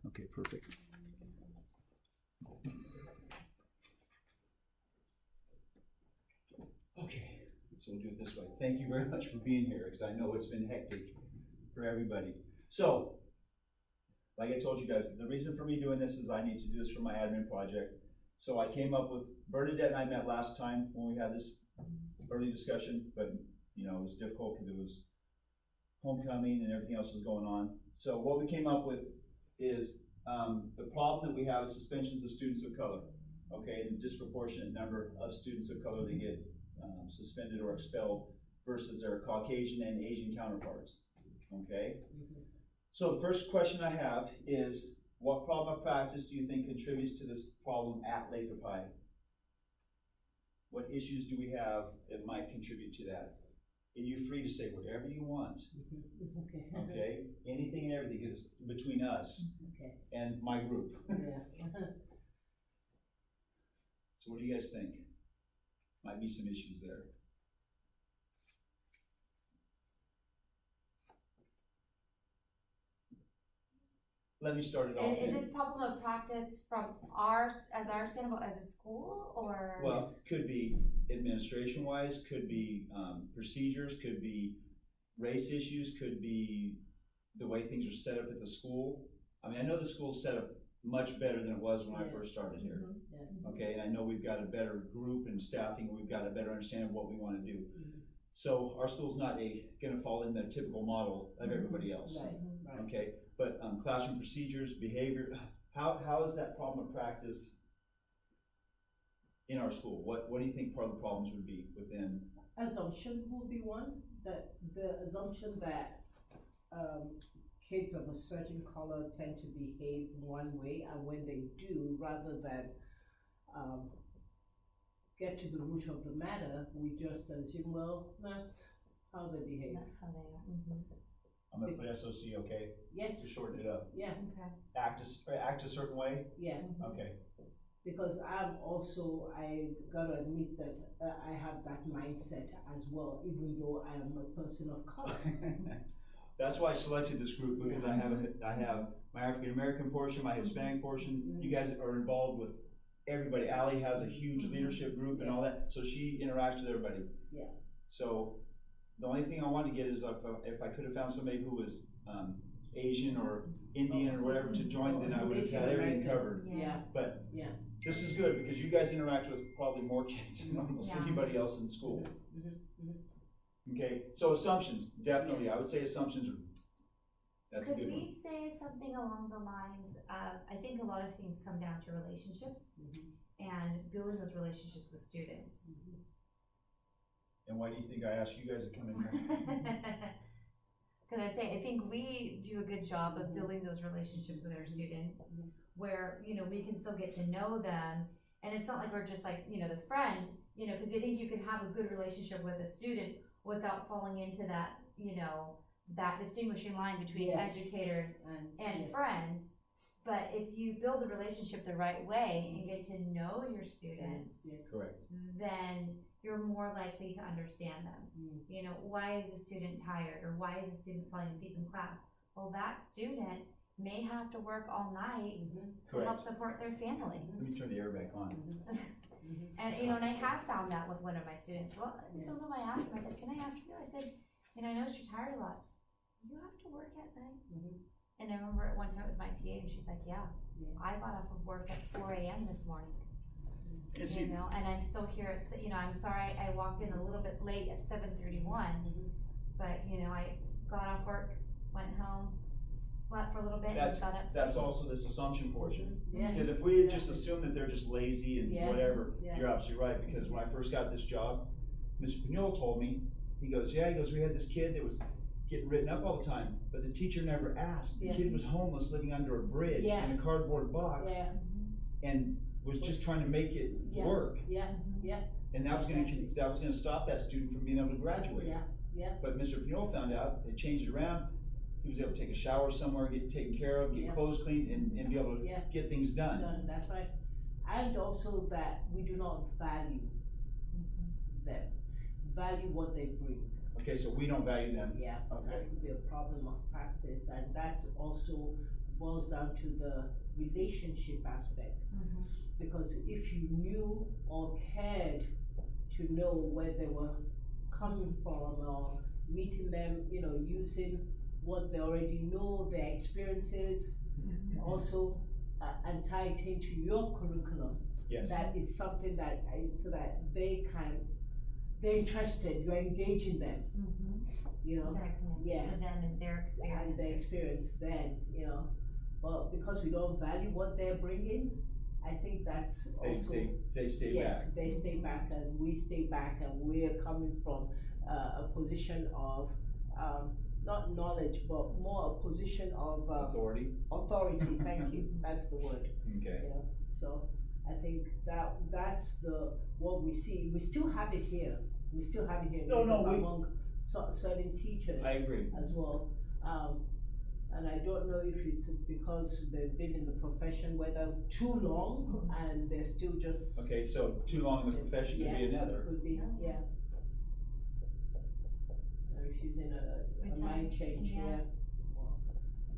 Okay, perfect. Okay, so we'll do it this way. Thank you very much for being here, because I know it's been hectic for everybody. So, like I told you guys, the reason for me doing this is I need to do this for my admin project. So I came up with, Bernadette and I met last time when we had this early discussion, but you know, it was difficult because it was homecoming and everything else was going on. So what we came up with is the problem that we have is suspensions of students of color. Okay, the disproportionate number of students of color that get suspended or expelled versus their Caucasian and Asian counterparts. Okay, so the first question I have is, what problem of practice do you think contributes to this problem at Lathrop High? What issues do we have that might contribute to that? And you're free to say whatever you want. Okay. Okay, anything and everything is between us Okay. and my group. Yeah. So what do you guys think? Might be some issues there. Let me start it off. Is this problem of practice from our standpoint as a school, or? Well, could be administration-wise, could be procedures, could be race issues, could be the way things are set up at the school. I mean, I know the school's set up much better than it was when I first started here. Yeah. Okay, and I know we've got a better group and staffing, we've got a better understanding of what we want to do. Mhm. So our school's not gonna fall in the typical model of everybody else. Right, right. Okay, but classroom procedures, behavior, how is that problem of practice in our school? What do you think part of the problems would be within? Assumption will be one, that the assumption that kids of a certain color tend to behave one way, and when they do, rather than get to the root of the matter, we just assume, well, that's how they behave. That's how they are. I'm gonna put SOC, okay, Yes, to shorten it up. yeah, Okay. Act a certain way, yeah. okay. Because I gotta admit that I have that mindset as well, even though I am a person of color. That's why I selected this group, because I have my African American portion, my Hispanic portion. You guys are involved with everybody. Allie has a huge leadership group and all that, so she interacts with everybody. Yeah. So the only thing I wanted to get is if I could have found somebody who was Asian or Indian or whatever to join, then I would have had everything covered. Yeah. But Yeah. this is good because you guys interact with probably more kids than almost Yeah. anybody else in school. Mm-hmm. Okay, so assumptions, definitely, I would say assumptions are, that's a Could good one. we say something along the lines of, I think a lot of things come down to relationships and building those relationships with students. And why do you think I asked you guys to come in here? Because I think we do a good job of building those relationships with our students, where, you know, we can still get to know them, and it's not like we're just like, you know, the friend, you know, because I think you can have a good relationship with a student without falling into that, you know, that distinguishing line between Yes. educator and friend. But if you build the relationship the right way and get to know your students, Correct. then you're more likely to understand them. You know, why is a student tired, or why is a student falling asleep in class? Well, that student may have to work all night to help Correct. support their family. Let me turn the air back on. And, you know, and I have found that with one of my students. Well, some of them I asked them, I said, can I ask you? I said, you know, I noticed you're tired a lot. You have to work at night? And I remember at one time it was my TA, and she's like, yeah, I got off of work at 4 a.m. this morning. And see, You know, and I'm still here at, you know, I'm sorry I walked in a little bit late at 7:31, but, you know, I got off work, went home, slept for a little bit, and got up. that's also this assumption portion. Yeah. Because if we just assume that they're just lazy and Yeah. whatever, Yeah. you're absolutely right. Because when I first got this job, Mr. Pignol told me, he goes, we had this kid that was getting written up all the time, but the teacher never asked. The Yeah. kid was homeless, living under a bridge Yeah. in a cardboard box, Yeah. and was just trying to make it Yeah. work. Yeah. Yeah. And that was gonna stop that student from being able to graduate. Yeah. Yeah. But Mr. Pignol found out, they changed it around, he was able to take a shower somewhere, get taken care of, get Yeah. clothes cleaned, and be able to Yeah. get things done. No, that's right. And also that we do not value them, value what they bring. Okay, so we don't value them. Yeah, Okay. that could be a problem of practice, and that's also boils down to the relationship aspect. Mhm. Because if you knew or cared to know where they were coming from, or meeting them, using what they already know, their experiences, also and tie it into your curriculum. Yes. That is something that so that they're interested, you're engaging them, Mhm. you know, Gotta connect yeah. to them and their experience. and their experience then, But because we don't value what they're bringing, I think that's They also. stay Yes, back. they stay back and we stay back, and we're coming from a position of, not knowledge, but more a position of Authority, authority, thank you, that's the word, okay. So I think that's what we see, we still have it here, No, we- among certain teachers I agree. as well. And I don't know if it's because they've been in the profession, whether too long and they're still just. Okay, so too long in the profession could be another. Could be, yeah. Or if she's in a mind change, yeah. yeah.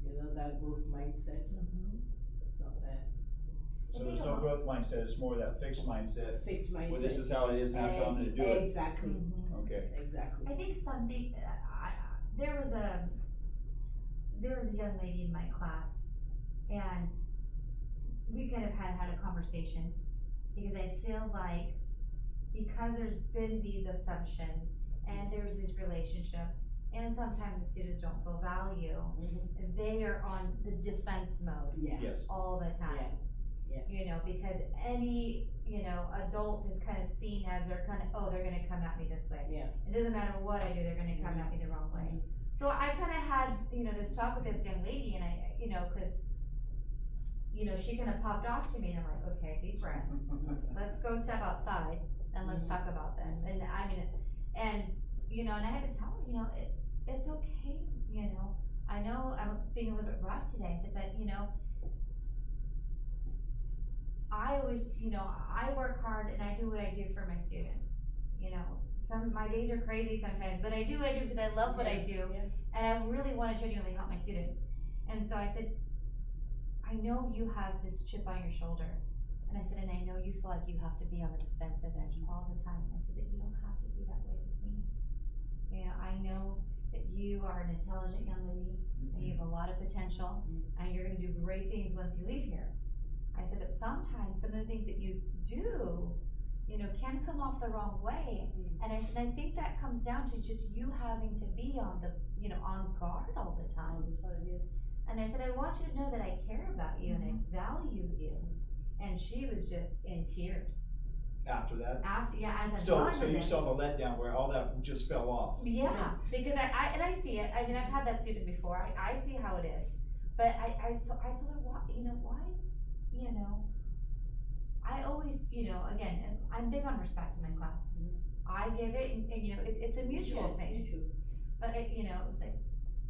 Well, that growth mindset, it's not there. So there's no growth mindset, it's more that fixed mindset. Fixed mindset. Well, this is how it is, and that's how I'm gonna do it. Exactly, Mhm. Okay. exactly. I think something, there was a young lady in my class, and we kind of had a conversation, because I feel like, because there's been these assumptions, and there's these relationships, and sometimes the students don't feel value, Mhm. they are on the defense mode Yeah, Yes, all the time. Yeah. Because any, adult is kind of seen as they're gonna come at me this way. yeah. It doesn't matter what I do, they're gonna come at me the wrong way. So I kinda had, this talk with this young lady, and I, cause, she kinda popped off to me, and I'm like, okay, deep breath, let's go step outside, and let's talk about this, and I mean, and I had to tell her, it's okay, I know I'm being a little bit rough today, I said, but, I always, I work hard and I do what I do for my students, my days are crazy sometimes, but I do what I do because I love what I do, Yeah. and I really wanna genuinely help my students. And so I said, I know you have this chip on your shoulder, and I said, and I know you feel like you have to be on the defensive edge all the time. I said, but you don't have to be that way with me. I know that you are an intelligent young lady, and you have a lot of potential, and you're gonna do great things once you leave here. I said, but sometimes some of the things that you do, can come off the wrong way. And I think that comes down to just you having to be on the, on guard all the time. And I said, I want you to know that I care about you and I value you. And she was just in tears. after that. As I'm So telling her you this. saw the letdown where all that just fell off. Yeah, because I see it, I mean, I've had that student before, I see how it is. But I told her, why, I always, again, I'm big on respect in my class. I give it, and it's a mutual thing. But it was like,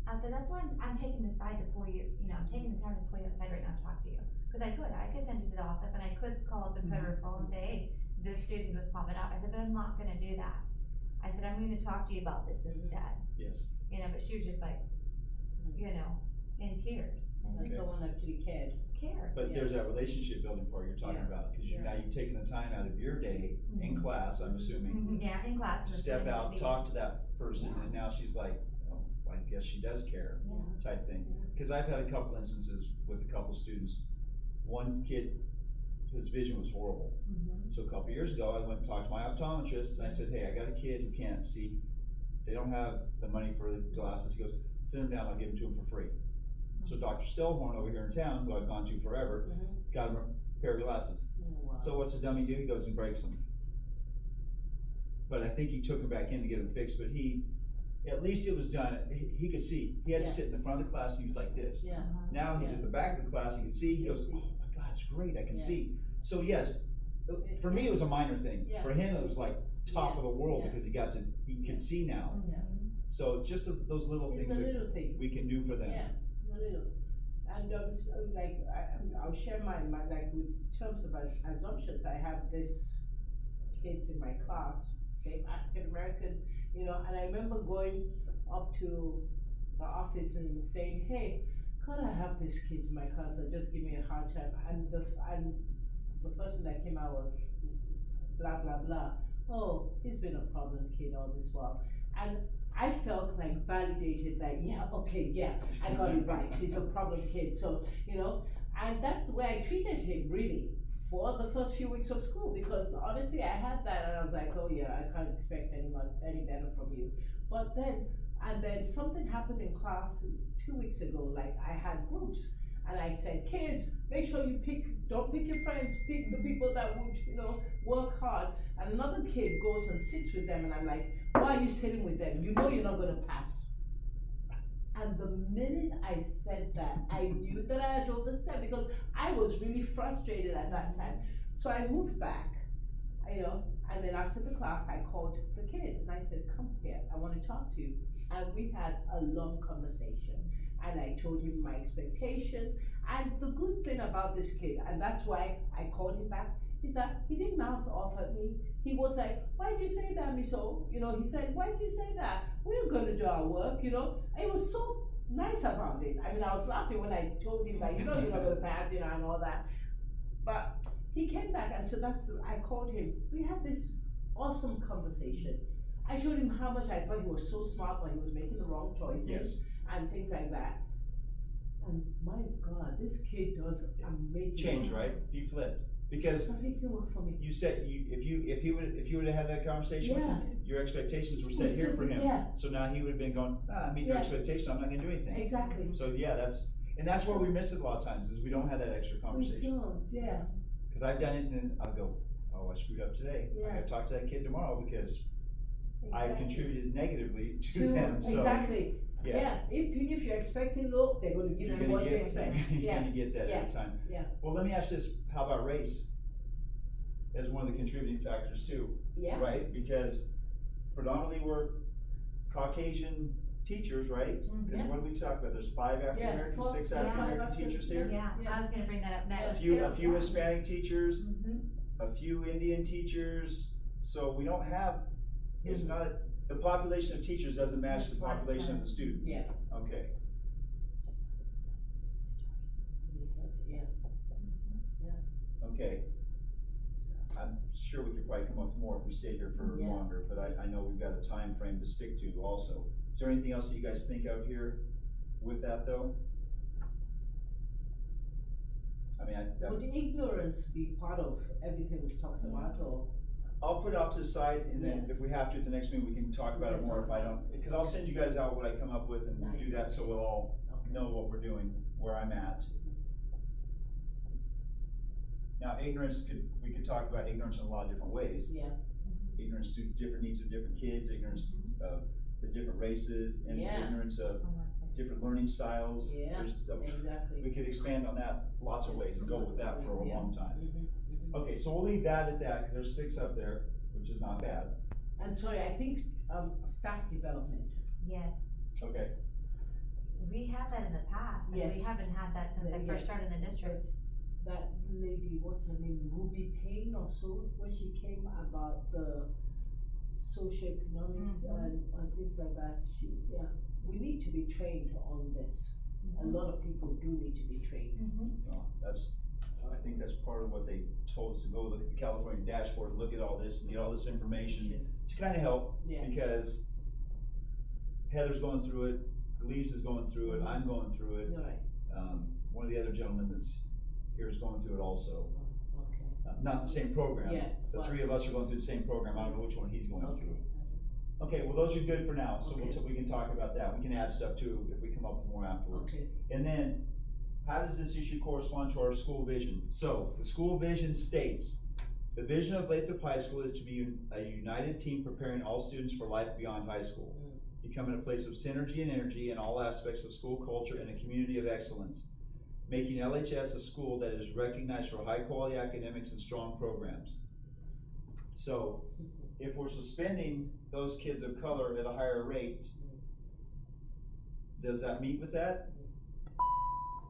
I said, that's why I'm taking the side to pull you, I'm taking the time to pull you outside right now to talk to you. Cause I could send you to the office and I could call up and put a referral and say, hey, this student was popping out. I said, but I'm not gonna do that. I said, I'm gonna talk to you about this instead. Yes. But she was just like, in tears. And Okay. someone actually cared. But there's that relationship building part you're talking about, cause now you've taken the time out of your day in class, I'm assuming, Yeah, in class. to step out, talk to that person, and now she's like, oh, I guess she does care, type thing. Cause I've had a couple instances with a couple students. One kid, his vision was horrible. So a couple years ago, I went and talked to my optometrist, and I said, hey, I got a kid who can't see. They don't have the money for the glasses. He goes, send them down, I'll give them to him for free. So Dr. Stillhorn over here in town, who I've gone to forever, got him a pair of glasses. Wow. So what's the dummy do? He goes and breaks them. But I think he took him back in to get them fixed, but at least it was done, he could see. He had to sit in the front of the class, and he was like this. Yeah. Now he's at the back of the class, he can see, he goes, oh my God, it's great, I can see. So yes, for me, it was a minor thing. Yeah. For him, it was like top of the world, Yeah. because he could see now. Yeah. So just those little It's things the that little things. we can do for them. Yeah, the little. And I'll share my like with terms of assumptions. I have this kids in my class, same African American you know, and I remember going up to the office and saying, hey, could I have these kids in my class that just give me a hard time? And the first thing that came out was blah, blah, blah. Oh, he's been a problem kid all this while. And I felt like validated that, yeah, okay, yeah, I got it right. He's a problem kid. So, you know, and that's the way I treated him really for the first few weeks of school, because honestly, I had that and I was like, oh yeah, I can't expect any better from you. But then, and then something happened in class 2 weeks ago, like I had groups. And I said, kids, make sure you don't pick your friends, pick the people that would, you know, work hard. And another kid goes and sits with them, and I'm like, why are you sitting with them? You know you're not gonna pass. And the minute I said that, I knew that I had overstepped because I was really frustrated at that time. So I moved back, you know, and then after the class, I called the kid and I said, come here, I wanna talk to you. And we had a long conversation. And I told him my expectations. And the good thing about this kid, and that's why I called him back, is that he didn't mouth off at me. He was like, why'd you say that, Miso? You know, he said, why'd you say that? We're gonna do our work, you know? He was so nice about it. I mean, I was laughing when I told him that, you know, you're not gonna pass, you know, and all that. But he came back, and so I called him. We had this awesome conversation. I told him how much I thought he was so smart, but he was making the wrong choices. Yes. And things like that. And my God, this kid does amazing. Change, work. right? You flipped. Because Amazing work for me. you said if you would have had that conversation with Yeah. him, your expectations were set Was here set- for him. yeah. So now he would have been going, I meet your Yeah. expectation, I'm not gonna do anything. Exactly. So yeah, that's where we miss it a lot of times, is we don't have that extra We conversation. don't, yeah. Cause I've done it and then I'll go, oh, I screwed up today. I Yeah. gotta talk to that kid tomorrow because I've Exactly. contributed negatively to them, so. Exactly. Yeah. Yeah. If you're expecting low, they're gonna give You're you gonna what you get, expect. you're Yeah. gonna get that Yeah. every time. Yeah. Well, let me ask this, how about race? As one of the contributing factors too, Yeah. right? Because predominantly we're Caucasian teachers, right? Because Yeah. what did we talk about? There's 5 African Americans, four- 6 yeah, African American African- teachers here? Yeah, Yeah. I was gonna bring that up A next. few too. Hispanic teachers, Mhm. a few Indian teachers, so we don't have, it's not, the population of teachers doesn't match the population of the students. Yeah. Okay, Yeah. okay. I'm sure we could probably come up with more if we stay here for Yeah. longer, but I know we've got a time frame to stick to also. Is there anything else that you guys think of here with that though? I mean, Would ignorance be part of everything we've talked about, or? I'll put it off to the side, and then if we have to at the next meeting, we can talk about it more if I don't, because I'll send you guys out what I come up with and do that so we'll all know what we're doing, where I'm at. Now, we could talk about ignorance in a lot of different ways. Yeah. Ignorance to different needs of different kids, ignorance of the different races, and Yeah. ignorance of different learning styles. Yeah, exactly. We could expand on that lots of ways and go with that for a Yeah. long time. Mhm. Okay, so we'll leave that at that, because there's 6 up there, which is not bad. And sorry, I think, staff development. Yes, Okay, we had that in the past, and we Yes. haven't had that since I Yeah. first started in the district. That lady, what's her name, Ruby Payne or so, when she came about the socioeconomics and things like that, we need to be trained on this. A lot of people do need to be trained. well, I think that's part of what they told us to go look at the California dashboard, look at all this and get all this information to kind of help, Yeah. because Heather's going through it, Gleaves is going through it, I'm going through it. All right, One of the other gentlemen that's here is going through it also. okay. Not the same program. Yeah, The but- 3 of us are going through the same program. I don't know which one he's going through. Okay. Okay, well, those are good for now, so Okay. we can talk about that. We can add stuff too if we come up with more afterwards. Okay. And then, how does this issue correspond to our school vision? So, the school vision states, the vision of Lathrop High School is to be a united team preparing all students for life beyond high school, becoming a place of synergy and energy in all aspects of school culture and a community of excellence, making LHS a school that is recognized for high-quality academics and strong programs. So, if we're suspending those kids of color at a higher rate, does that meet with that?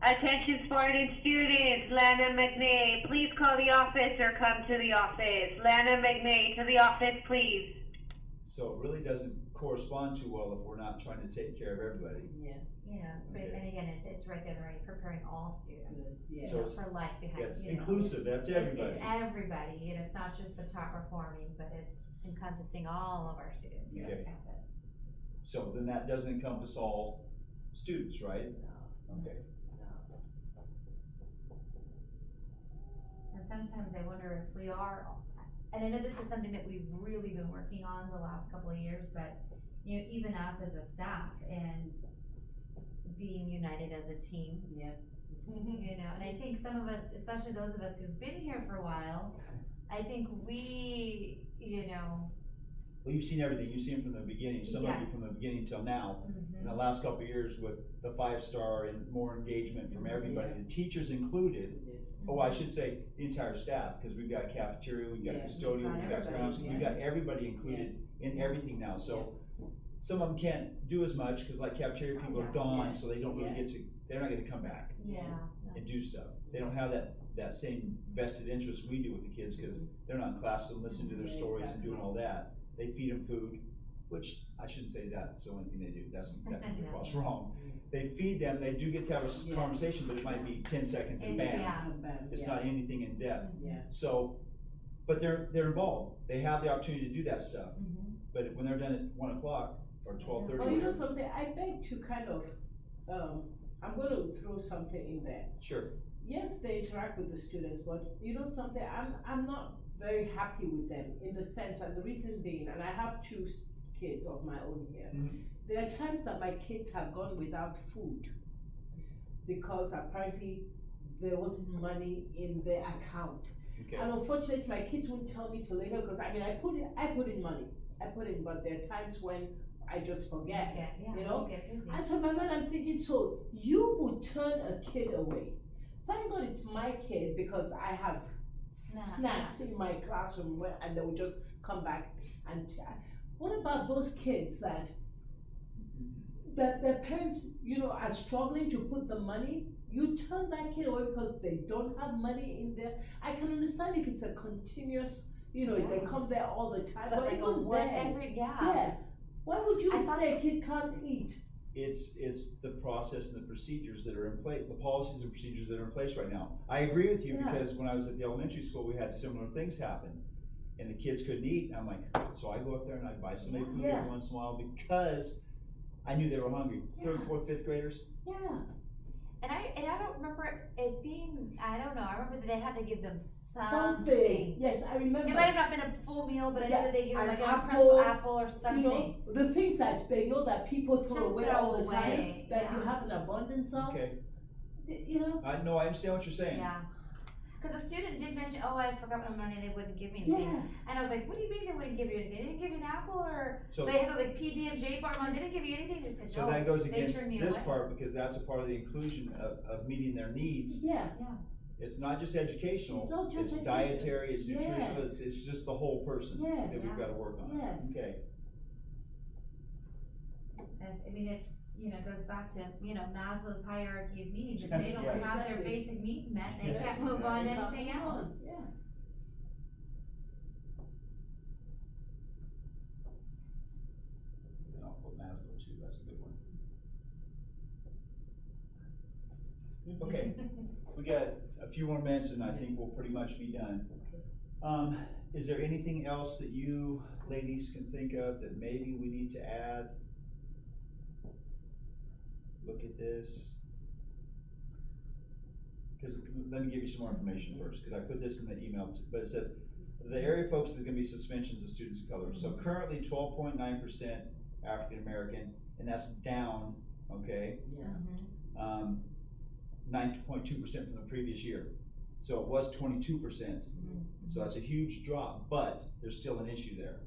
Attention sporting students, Lana McNay, please call the office or come to the office. Lana McNay, to the office, please. So it really doesn't correspond too well if we're not trying to take care of everybody. Yeah. But, Okay. and again, it's right there, right, preparing all students, Yeah. you So know, it's- for life behind, It's you know. inclusive, that's everybody. It's everybody, you know, it's not just the top performing, but it's encompassing all of our students here Okay. on campus. So then that doesn't encompass all students, right? No, Okay. no. And sometimes I wonder if we are, and I know this is something that we've really been working on the last couple of years, but, you know, even us as a staff and being united as a team, Yeah. you know, and I think some of us, especially those of us who've been here for a while, I think we, you know. Well, you've seen everything, you've seen from the beginning, some of you Yes. from the beginning till now. In the last couple of years with the 5-star and more engagement from everybody, Yeah. the teachers included. Yeah. Oh, I should say the entire staff, because we've got cafeteria, we've got Yeah, custodial, we've we've got got grounds, everybody, we've got everybody included in everything now, so. Some of them can't do as much, cause like cafeteria people are Yeah. gone, Yeah. so they don't really Yeah. get to, they're not gonna come back Yeah. and do stuff. They don't have that same vested interest we do with the kids, cause they're not in class and listening to their Yeah, stories and exactly. doing all that. They feed them food, which I shouldn't say that's the only thing they do, that's across wrong. They feed them, they do get to have a Yeah. conversation, but it might be 10 seconds and It's- bam. yeah. Bam, It's yeah. not anything in depth. Yeah. So, but they're involved, they have the opportunity to do that stuff, Mhm. but when they're done at 1 o'clock or 12:30. Well, you know something, I beg to kind of, I'm gonna throw something in there. Sure, Yes, they interact with the students, but you know something, I'm not very happy with them in the sense, and the reason being, and I have two kids of my own here. Mhm. There are times that my kids have gone without food because apparently there wasn't money in their account. okay. And unfortunately, my kids won't tell me till later, because I mean, I put in money, but there are times when I just forget. Yeah, you know? get busy. And so in my mind, I'm thinking, so you would turn a kid away. Thank God it's my kid, because I have snacks in my classroom and they will just come back and chat. What about those kids that their parents, you know, are struggling to put the money? You turn that kid away because they don't have money in there. I can understand if it's a continuous, you know, they Yeah. come there all the time, But but like even what then, every, yeah. Why would you I thought- say a kid can't eat? It's the process and the procedures that are in place, the policies and procedures that are in place right now. I agree with you, Yeah. because when I was at the elementary school, we had similar things happen. And the kids couldn't eat, and I'm like, so I go up there and I buy somebody food Yeah. every once in a while, because I knew they were hungry. Third, Yeah. fourth, fifth graders, Yeah. And I don't remember it being, I don't know, I remember that they had to give them Something. something. Yes, I remember. It might have not been a full meal, but I know Yeah, that they give them an like an apple, Uncrustable apple or You something. know, the things that they know that people throw Just away throw all the away, time, that you yeah. have an abundance of. okay, You know? I know, I understand what you're saying. Yeah. Cause the student did mention, oh, I forgot my money, they wouldn't give me anything. Yeah. And I was like, what do you mean they wouldn't give you anything? They didn't give you an apple or, So, they had those like PB&J bar, they didn't give you anything? They said, so no, that goes they against turned me this away. part, because that's a part of the inclusion of meeting their needs. Yeah. It's not just educational, It's not just it's education. dietary, it's nutritional, Yes. it's just the whole person Yes. that we've gotta work on. Yes. Okay, And, I mean, it's, you know, goes back to, you know, Maslow's hierarchy of needs. If they don't Yes. have their Exactly. basic needs met, they Yes. can't move on to They can't anything move on. else. Yeah. and I'll put Maslow too, that's a good one. Okay, we got a few more minutes and I think we'll pretty much be done. Is there anything else that you ladies can think of that maybe we need to add? Look at this. Cause let me give you some more information first, cause I put this in the email too, but it says, the area of focus is gonna be suspensions of students of color. So currently 12.9% African American, and that's down, okay? Yeah. 9.2% from the previous year. So it was 22%, so that's a huge drop, but there's still an issue there.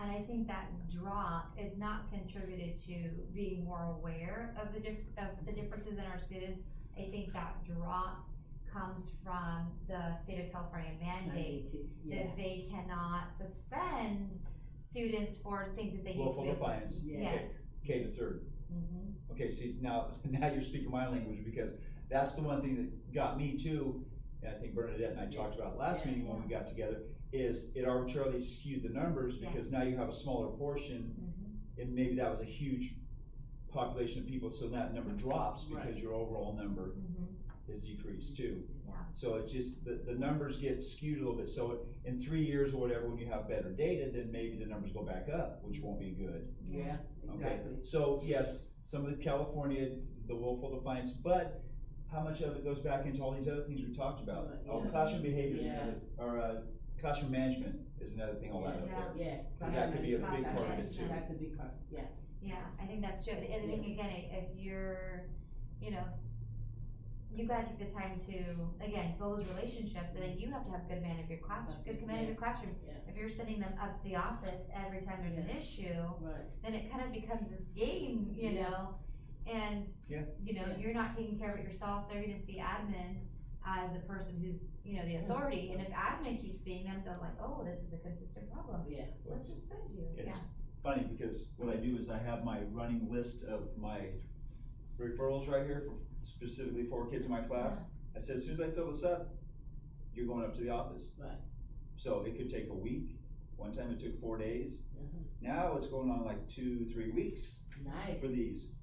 And I think that drop is not contributed to being more aware of the differences in our students. I think that drop comes from the state of California mandate Yeah. that they cannot suspend students for things that they used to Willful be able to. defiance, Yes. K to third. Mhm. Okay, see, now you're speaking my language, because that's the one thing that got me too, and I think Bernadette and I talked about last Yeah. meeting when we got together, is it arbitrarily skewed the numbers, because now you have a smaller portion. Mhm. and maybe that was a huge population of people, so that number drops because Right. your overall number Mhm. is decreased too. Yeah. So it's just, the numbers get skewed a little bit, so in 3 years or whatever, when you have better data, then maybe the numbers go back up, which won't be good. Yeah, Okay, exactly. so yes, some of the California, the willful defiance, but how much of it goes back into all these other things we talked about? Right, Oh, yeah. classroom behaviors, Yeah. or classroom management is another thing I'll add up Yeah. there. Yeah. Because that could be a big Classroom part of it management. too. That's a big part, yeah. Yeah, I think that's true, and I think Yes. again, if you're, you know, you've gotta take the time to, again, build those relationships, and then you have to have good command of your classroom, good command of your classroom. Yeah. If you're sending them up to the office every time there's an Yeah. issue, Right. then it kind of becomes this game, you Yeah. know? And, Yeah. you know, Yeah. you're not taking care of it yourself, they're gonna see admin as the person who's, you know, the authority, and if admin keeps seeing them, they're like, oh, this is a consistent problem, Yeah. let's suspend you, yeah. It's funny because what I do is I have my running list of my referrals right here for specifically for kids in my class. I said, as soon as I fill this up, you're going up to the office. Right. So it could take a week. One time it took 4 days. Uh-huh. Now it's going on like 2-3 weeks Nice. for these.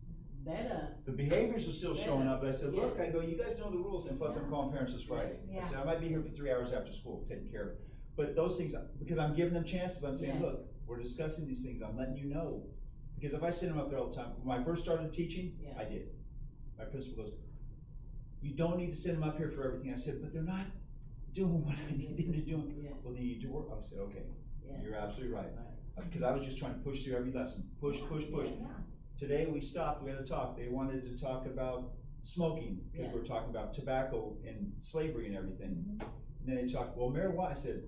Better. The behaviors are still showing up, but I said, look, Yeah. I go, you guys know the rules, and plus I'm Yeah. calling parents this Friday. I Yeah. said, I might be here for 3 hours after school, taking care of it. But those things, because I'm giving them chances, I'm saying, Yeah. look, we're discussing these things, I'm letting you know. Because if I send them up there all the time, when I first started teaching, Yeah. I did. My principal goes, you don't need to send them up here for everything. I said, but they're not doing what I need them to do. Yeah. Well, then you need to work. I said, okay, Yeah. you're absolutely right. Right. Because I was just trying to push through every lesson, push. Yeah. Today we stopped, we had a talk, they wanted to talk about smoking, because Yeah. we were talking about tobacco and slavery and everything. Mhm. And then they talked, well, marijuana, I said,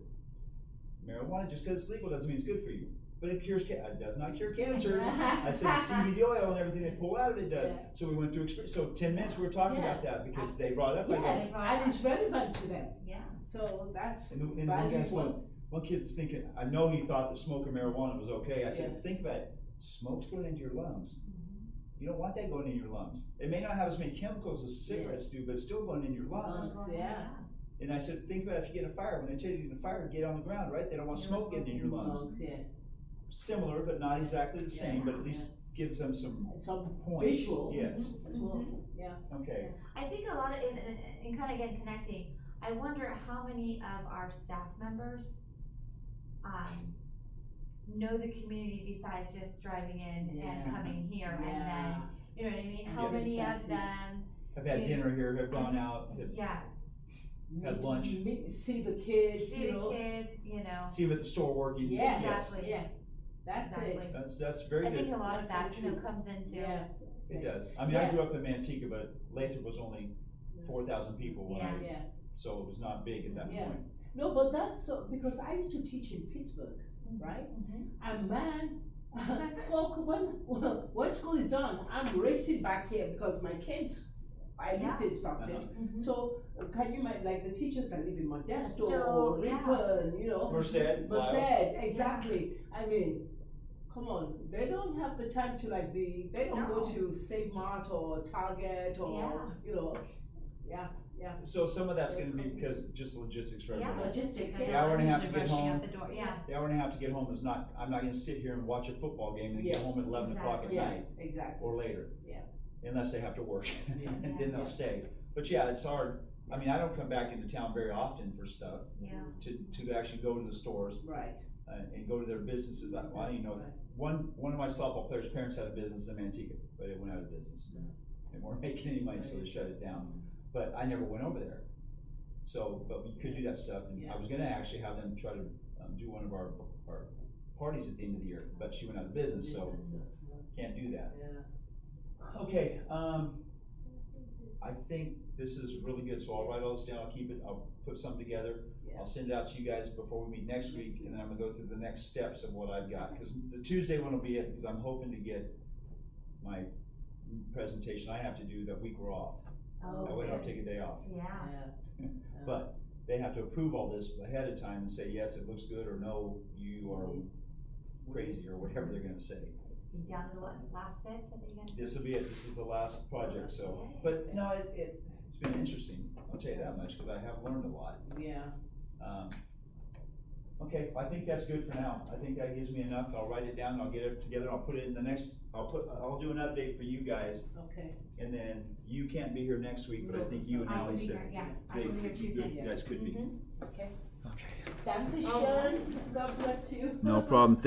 marijuana, just because it's legal doesn't mean it's good for you. But it cures, it does not cure cancer. I said, the CBD oil and everything they pull out of it does. Yeah. So we went through, so 10 minutes we were talking about that, because they brought it up, I go, they brought Yeah, it and it's relevant to them, Yeah, so that's and the one value guy's point. going, one kid's thinking, I know he thought that smoking marijuana was okay. I said, Yeah. think about it, smoke's going into your lungs. You don't want that going in your lungs. It may not have as many chemicals as cigarettes do, but it's still going in your lungs. Yeah. And I said, think about if you get a fire, when they tell you to get a fire, get on the ground, right? They don't want smoke getting in your lungs. Yeah. Similar, but not exactly the same, but at least gives them some Some points. visual. Yes, As well, Mhm. yeah. okay. I think a lot of, in kind of again connecting, I wonder how many of our staff members, know the community besides just driving in Yeah. and coming here, and Yeah. then, you know what I mean? How Yes. many That of is- them, Have had Yeah. dinner here, have gone out, have yes, Had lunch. See the kids, see you the know. kids, you know, see them at the store working. Yeah. Yes. Exactly. Yeah, that's Exactly. it. That's very I think good. a lot of That's that, so you know, true. comes into. Yeah. It does. I mean, I Yeah. grew up in Manteca, but Lathrop was only 4,000 people when Yeah. Yeah. so it was not big at that Yeah. point. No, but that's so, because I used to teach in Pittsburgh, right? Mhm. And man, folk, when school is done, I'm racing back here because my kids, I lived in Stockton. Uh-huh. Mhm. So can you imagine, like the teachers that live in Modesto Modesto, or yeah. Ripon, you know? Merced, Merced, Lyle. exactly. I mean, come on, they don't have the time to like be, they don't go No. to Save Mart or Target or, Yeah. you know, So some of that's gonna be because just logistics for Yeah, everybody. Logistics, because yeah. Hour and a half to usually get rushing home. out the door, yeah. The hour and a half to get home is not, I'm not gonna sit here and watch a football game and get Yeah. home at 11 o'clock at yeah, night exactly. or later. Yeah. Unless they have to work, Yeah. and then they'll stay. But yeah, it's hard. I mean, I don't come back into town very often for stuff, Yeah. to actually go to the stores, Right. and go to their businesses. I don't even know, Right. one of my softball players' parents had a business in Manteca, but it went out of business. They weren't making any money, so they shut it down. But I never went over there. So, but we could do that stuff, and Yeah. I was gonna actually have them try to, do one of our parties at the end of the year, but she went out of business, so can't do that. Yeah. Okay, I think this is really good, so I'll write all this down, I'll keep it, I'll put something together. Yeah. I'll send it out to you guys before we meet next week, and then I'm gonna go through the next steps of what I've got, cause the Tuesday one will be it, because I'm hoping to get my presentation I have to do that week we're off. Oh, That way I don't okay. take a day off. Yeah. But they have to approve all this ahead of time and say, yes, it looks good, or no, you are crazy, or whatever they're gonna say. You down to the what, last bits that you gonna? This will be it, this is the last project, so, but no, it's been interesting, I'll tell you that much, cause I have learned a lot. Yeah. Okay, I think that's good for now. I think that gives me enough. I'll write it down, I'll get it together, I'll put it in the next, I'll do an update for you guys. Okay. And then you can't be here next week, but I think you and I can Ally be said. here, yeah, I they- can be here Tuesday. You guys could be. Mhm. Okay. Okay. Danke Oh. schön. God bless you. No problem, thank